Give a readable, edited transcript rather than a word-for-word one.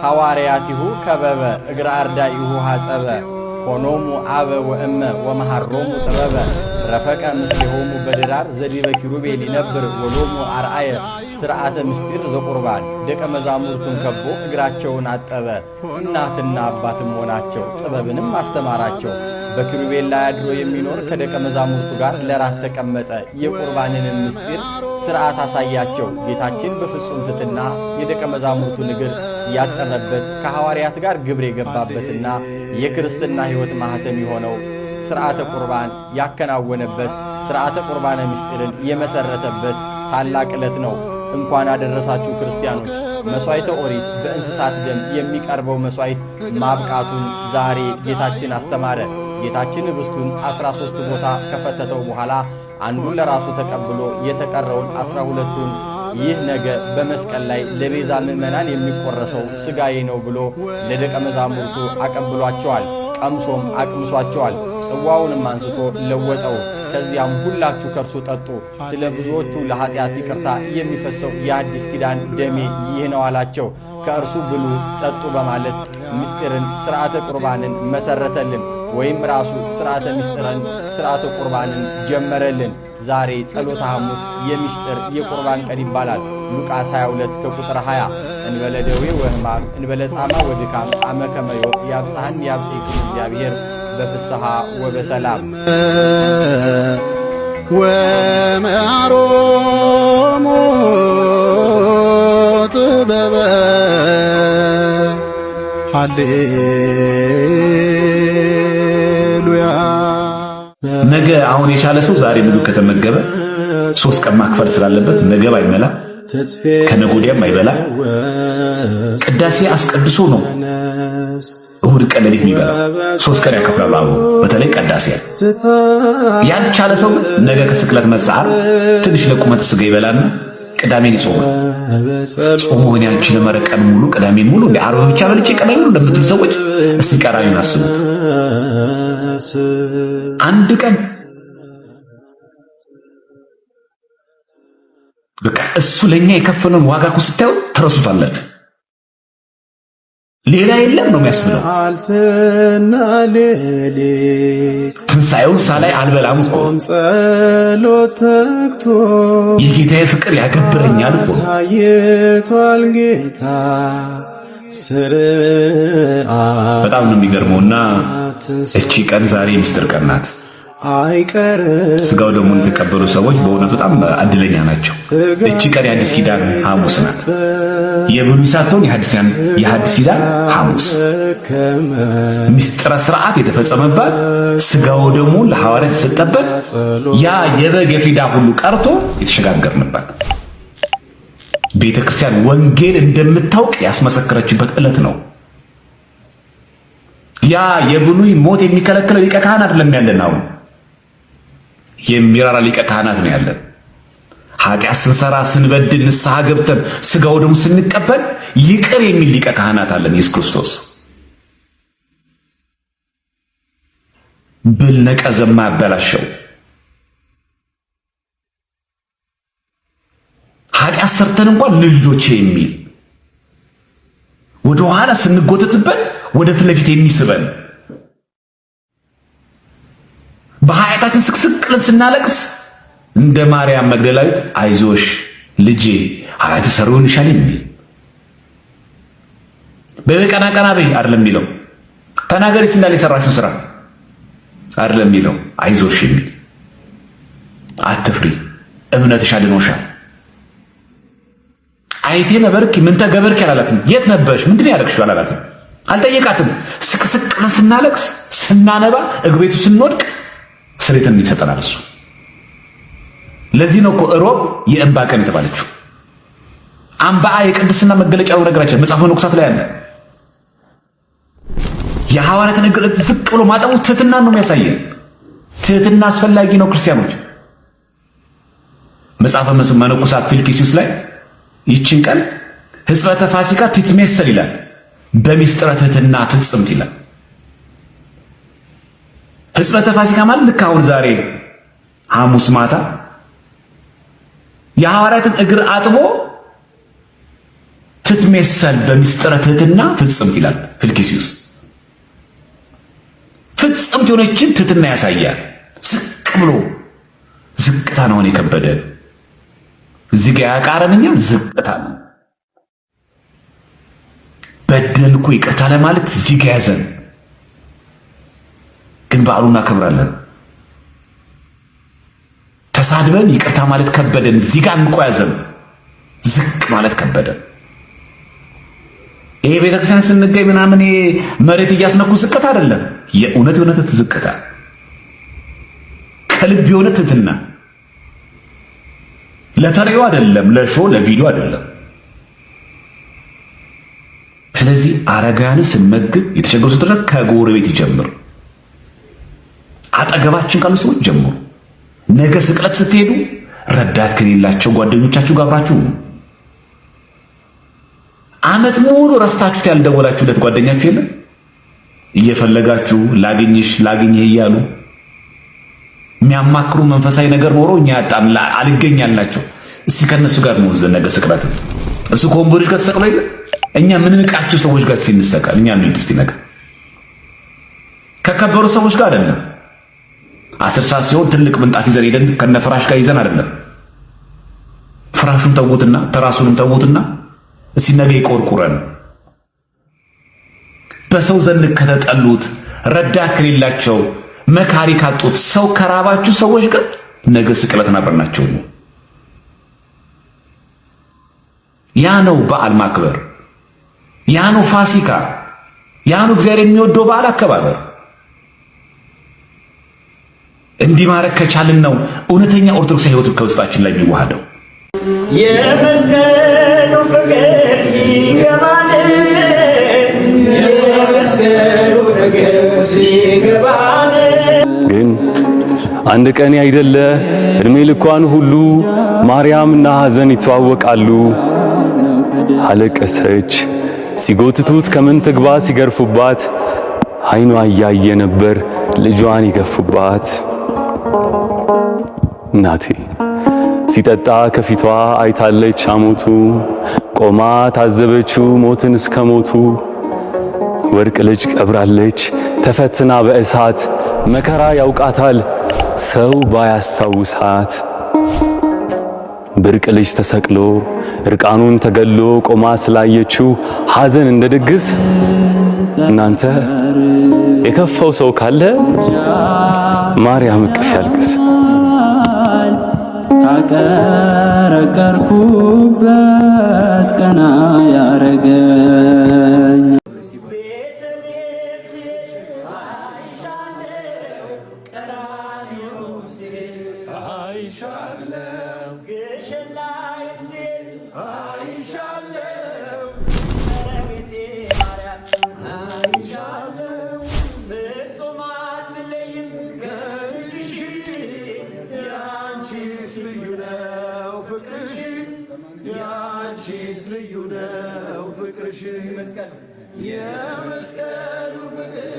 ሐዋርያቲሁ ከበበ እግረ አርዳኢሁ ሐጸበ ሆኖሙ አበ ወእመ ወመሃሮሙ ጥበበ ረፈቀ ምስሌሆሙ በድራር ዘዲበ ኪሩቤል ይነብር ወሎሙ አርአየ ሥርዓተ ምስጢር ዘቁርባን ደቀ መዛሙርቱን ከቦ እግራቸውን አጠበ። እናትና አባትም ሆናቸው ጥበብንም አስተማራቸው። በኪሩቤል ላይ አድሮ የሚኖር ከደቀ መዛሙርቱ ጋር ለራት ተቀመጠ። የቁርባንንም ምስጢር ሥርዓት አሳያቸው። ጌታችን በፍጹም ትሕትና የደቀ መዛሙርቱን እግር ያጠበበት ከሐዋርያት ጋር ግብር የገባበትና የክርስትና ሕይወት ማኅተም የሆነው ሥርዓተ ቁርባን ያከናወነበት ሥርዓተ ቁርባነ ምስጢርን የመሠረተበት ታላቅ ዕለት ነው። እንኳን አደረሳችሁ ክርስቲያኖች። መሥዋዕተ ኦሪት በእንስሳት ደም የሚቀርበው መሥዋዕት ማብቃቱን ዛሬ ጌታችን አስተማረ። ጌታችን ኅብስቱን 13 ቦታ ከፈተተው በኋላ አንዱን ለራሱ ተቀብሎ የተቀረውን 12ቱን ይህ ነገ በመስቀል ላይ ለቤዛ ምዕመናን የሚቆረሰው ሥጋዬ ነው ብሎ ለደቀ መዛሙርቱ አቀብሏቸዋል። ቀምሶም አቅምሷቸዋል። ጽዋውንም አንስቶ ለወጠው። ከዚያም ሁላችሁ ከእርሱ ጠጡ፣ ስለ ብዙዎቹ ለኀጢአት ይቅርታ የሚፈሰው የአዲስ ኪዳን ደሜ ይህ ነው አላቸው። ከእርሱ ብሉ ጠጡ በማለት ምስጢርን ሥርዓተ ቁርባንን መሠረተልን፣ ወይም ራሱ ሥርዓተ ምስጢርን ሥርዓተ ቁርባንን ጀመረልን። ዛሬ ጸሎተ ሐሙስ የምስጢር የቁርባን ቀን ይባላል። ሉቃስ 22 ከቁጥር 20 እንበለ ደዌ ወሕማም እንበለ ጻማ ወድካም አመ ከመ ያብጽሐን ያብጽሕክሙ እግዚአብሔር በፍስሐ ወበሰላም ወመዓሮሙ ጥበበ ሃሌሉያ። ነገ አሁን የቻለ ሰው ዛሬ ምግብ ከተመገበ 3 ቀን ማክፈል ስላለበት ነገ አይበላ፣ ከነገ ወዲያም አይበላ። ቅዳሴ አስቀድሶ ነው እሁድ ቀን ሌሊት የሚበላ 3 ቀን ያከፍላል። አሁን በተለይ ቅዳሴ ያልቻለ ሰው ነገ ከስቅለት መጽአር ትንሽ ለቁመተ ሥጋ ይበላና ቅዳሜን ይጾማል። ጾሙ ሆነ ያልችለ መረቀን ሙሉ ቅዳሜን ሙሉ እንደ ዓርብ ብቻ በልቼ ቅዳሜን ሙሉ እንደምትሉ ሰዎች እስቲ ቀራዩን አስቡት። አንድ ቀን በቃ እሱ ለኛ የከፈለውን ዋጋ እኮ ስታዩ ትረሱታላችሁ። ሌላ የለም ነው የሚያስብለው። ትንሣኤውን ሳላይ አልበላም እኮ የጌታዬ ፍቅር ያገብረኛል እኮ። በጣም ነው የሚገርመውና እቺ ቀን ዛሬ ምስጢር ቀን ናት። ሥጋው ደግሞ የተቀበሉ ሰዎች በእውነት በጣም እድለኛ ናቸው። እቺ ቀን የአዲስ ኪዳን ሐሙስ ናት። የብሉይ ሳትሆን የሐዲስ ኪዳን ሐሙስ ምስጢረ ሥርዓት የተፈጸመባት ሥጋው ደግሞ ለሐዋርያት የተሰጠበት ያ የበግ የፍዳ ሁሉ ቀርቶ የተሸጋገርንባት ቤተ ክርስቲያን ወንጌል እንደምታውቅ ያስመሰከረችበት ዕለት ነው። ያ የብሉይ ሞት የሚከለክለው ሊቀ ካህን አይደለም ያለን፣ አሁን የሚራራ ሊቀ ካህናት ነው ያለን። ኃጢአት ስንሰራ ስንበድል ንስሐ ገብተን ሥጋው ደግሞ ስንቀበል ይቅር የሚል ሊቀ ካህናት አለን፣ ኢየሱስ ክርስቶስ። ብል ነቀዘማ ያበላሸው ኃጢአት ሰርተን እንኳን ለልጆቼ የሚል ወደ ኋላ ስንጎተትበት ወደ ፊት ለፊት የሚስበን በኃጢአታችን ስቅስቅልን ስናለቅስ እንደ ማርያም መግደላዊት አይዞሽ ልጄ ኃጢአት ሰሩን ይሻል የሚል በቀና ቀና በይ አይደለም የሚለው፣ ተናገሪ እንዳለ የሰራሽው ስራ አይደለም የሚለው፣ አይዞሽ የሚል አትፍሪ እምነትሽ አድኖሻል። አይቴ ነበርክ ምን ተገበርክ ያላላትም፣ የት ነበርሽ ምንድን ያደረግሽው አላላትም፣ አልጠየቃትም። ስቅስቅልን ስናለቅስ ስናነባ እግቤቱ ስንወድቅ ስሬትን ይሰጠናል እሱ። ለዚህ ነው እኮ እሮብ የእንባ ቀን የተባለችው። አንባአ የቅድስና መገለጫ ነው። ነገራችን መጽሐፈ መነኮሳት ላይ አለ። የሐዋርያትን እግር ዝቅ ብሎ ማጠቡ ትህትና ነው የሚያሳየን። ትህትና አስፈላጊ ነው ክርስቲያኖች። መጽሐፈ መነኮሳት ፊልክስዩስ ላይ ይችን ቀን ሕጽበተ ፋሲካ ትትሜሰል ይላል፣ በሚስጥረ ትህትና ፍጽምት ይላል። ሕጽበተ ፋሲካ ማለት ልክ አሁን ዛሬ ሐሙስ ማታ የሐዋርያትን እግር አጥቦ ትትሜሰል በሚስጥረ ትሕትና ፍጽምት ይላል ፊልክስዩስ። ፍጽምት የሆነችን ትሕትና ያሳያል። ዝቅ ብሎ ዝቅታ ነው የከበደ። እዚህ ጋር ያቃረንኛ ዝቅታ ነው። በደልኩ ይቅርታ ለማለት እዚህ ጋር ያዘን፣ ግን በዓሉን እናከብራለን። ተሳድበን ይቅርታ ማለት ከበደን፣ እዚህ ጋር እንቆያዘን፣ ዝቅ ማለት ከበደን። ይሄ ቤተክርስቲያን ስንገኝ ምናምን መሬት እያስነኩ ዝቅታ አይደለም። የእውነት ዝቅታ ከልብ የሆነ ትሕትና፣ ለተሪዮ አይደለም፣ ለሾ ለቪዲዮ አይደለም። ስለዚህ አረጋውያንን ስንመግብ የተቸገሩ ስትረክ ከጎረቤት ይጀምር፣ አጠገባችን ካሉ ሰዎች ጀምሩ። ነገ ስቅለት ስትሄዱ ረዳት ከሌላቸው ጓደኞቻችሁ ጋር አብራችሁ ዓመት ሙሉ ረስታችሁት ያልደወላችሁለት ጓደኛችሁ የለም? እየፈለጋችሁ ላግኝህ እያሉ የሚያማክሩ መንፈሳዊ ነገር ኖሮ እኛ ያጣን አልገኛላቸው። እስቲ ከነሱ ጋር ነው ነገ ስቅለት። እሱ ኮምቦልቻ ጋር ተሰቅሎ የለ እኛ ምን ንቃችሁ ሰዎች ጋር ሲንሰቀል እኛ ምን ድስቲ ነገር ከከበሩ ሰዎች ጋር አይደለም። 10 ሰዓት ሲሆን ትልቅ ምንጣፍ ይዘን ሄደን ከነፍራሽ ጋር ይዘን አይደለም። ፍራሹን ተውትና ተራሱንም ተውትና እስቲ ነገ ይቆርቁረን። በሰው ዘንድ ከተጠሉት ረዳት ከሌላቸው መካሪ ካጡት ሰው ከራባችሁ ሰዎች ጋር ነገ ስቅለትን አብረናቸው ነው። ያ ነው በዓል ማክበር፣ ያ ነው ፋሲካ፣ ያ ነው እግዚአብሔር የሚወደው በዓል አከባበር። እንዲህ ማድረግ ከቻልን ነው እውነተኛ ኦርቶዶክሳዊ ሕይወት ከውስጣችን ላይ የሚዋሃደው። የመስቀሉ ፍቅር ሲገባን ግን አንድ ቀን አይደለ እድሜ ልኳን ሁሉ ማርያምና ሐዘን ይተዋወቃሉ። አለቀሰች ሲጎትቱት ከምን ትግባ ሲገርፉባት፣ ዓይኗ እያየ ነበር ልጇን ይገፉባት። እናቴ ሲጠጣ ከፊቷ አይታለች አሞቱ፣ ቆማ ታዘበችው ሞትን እስከ ሞቱ። ወርቅ ልጅ ቀብራለች ተፈትና በእሳት፣ መከራ ያውቃታል ሰው ባያስታውሳት። ብርቅ ልጅ ተሰቅሎ እርቃኑን ተገሎ ቆማ ስላየችው ሐዘን እንደ ድግስ። እናንተ የከፋው ሰው ካለ ማርያም እቅፍ ያልቅስ። ካቀረቀርኩበት ቀና ያረገኝ ልዩ ነው ፍቅርሽ የመስቀሉ ፍቅር